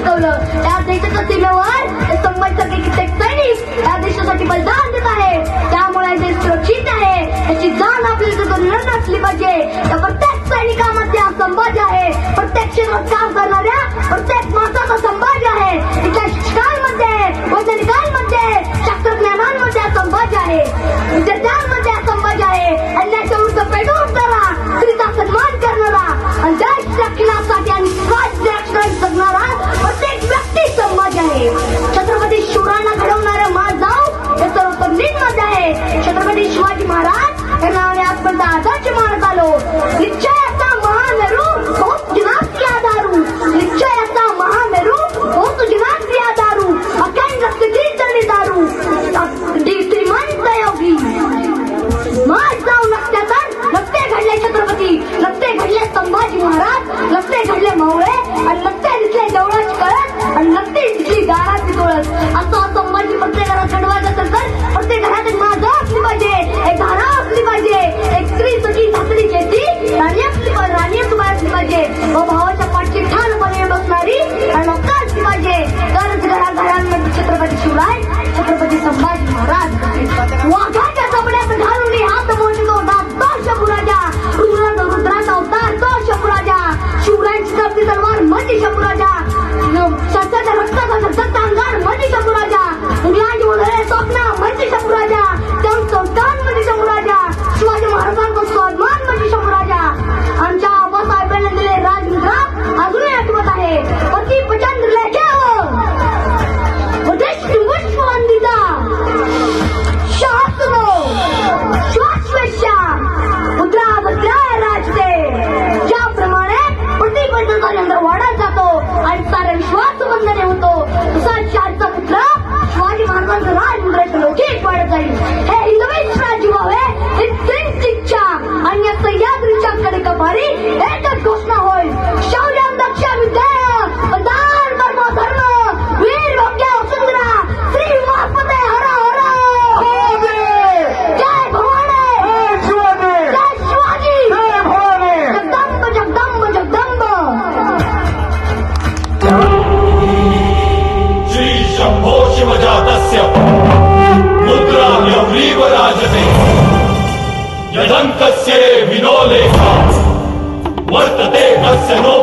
शिकवलं. या देशाच्या सीमेवर संभाजीसारखे कित्येक सैनिक या देशासाठी बलिदान देत आहे. त्यामुळे देश सुरक्षित आहे याची जाण आपल्याला करून असली पाहिजे. त्या प्रत्येक सैनिकामध्ये हा संभाजी आहे. प्रत्येक क्षेत्रात काम करणाऱ्या प्रत्येक माणसाचा संभाजी आहे. तिच्या शिक्षकांमध्ये, वैज्ञानिकांमध्ये, शास्त्रज्ञानांमध्ये हा संभाजी आहे. विद्यार्थ्यांमध्ये हा संभाजी आहे. अन्यायाच्या विरुद्ध पेटून उठणारा, स्त्रीचा सन्मान करणारा आणि देश रक्षणासाठी आणि स्वातंत्र्य रक्षणासाठी जगणारा प्रत्येक व्यक्ती संभाजी आहे. छत्रपती शिवरायांना घडवणारे महाजाऊ हे सर्व तरुणींमध्ये आहे. छत्रपती शिवाजी महाराज या नावाने आजपर्यंत आदर्श मानत आलो. निश्चयाचा महामेरू बहुत जनासी आधारू, निश्चयाचा महामेरू बहुत जनासी आधारू, अखंड स्थिती चली दारू श्रीमंत योगी. माज जाऊ नसत्या तर नसते घडले छत्रपती, नसते घडले संभाजी महाराज, नसते घडले मावळे आणि नसते दिसले देवळाची कळस आणि नसते दिसली गाराची तुळस. असं संभाजी प्रत्येक घरात घडवायचं असेल तर प्रत्येक घरात एक माझा असली पाहिजे, एक धारा असली पाहिजे, एक स्त्री सखी सासरी घेती राणी असली पाहिजे व भावाच्या पाठची ठाणपणे बसणारी आणि नक्का असली पाहिजे. तरच घराघरांमध्ये छत्रपती शिवराय, छत्रपती संभाजी महाराज वाघाच्या कपड्यात घालून हात मोडतो तो शंभूराजा, रुद्राचा अवतार तो शंभूराजा, शिवरायांची करती तलवार म्हणजे शंभूराजा, सत्याच्या रक्ताचा धगधगता अंगार म्हणजे शंभूराजा, मुघलांची मुलं स्वप्न म्हणजे शंभूराजा, संस्थान म्हणजे शंभूराजा, शिवाजी महाराजांचा स्वाभिमान म्हणजे शंभूराजा. आमच्या आबासाहेबांना दिले राजमुद्रा अजूनही आठवत आहे. पती प्रचंड लेख्यावर वंदिता शास्त्रो श्वासवेशा मुद्रा भद्रा राजते. ज्याप्रमाणे प्रतिबद्धता यंत्र वाढत जातो आणि सारे विश्वास वंदने होतो तसा शाळेचा पुत्र शिवाजी महाराजांचं राजमुद्रेचं लौकिक वाढत जाईल. हे हिंदवीच राज्य व्हावे ही त्यांची इच्छा आणि या सह्याद्रीच्या कडेकपारी एकच घोषणा होईल. शौर्यम दक्ष विद्या दान धर्म धर्म वीर भक्त्या सुंदरा श्री महापते हर हर जय भवानी जय शिवाजी जगदंब जगदंब जगदंब. श्री शंभो शिवजातस्य मुद्रा यव्रीव राजते यदङ्कस्य विनो लेखा वर्तते अस्य नो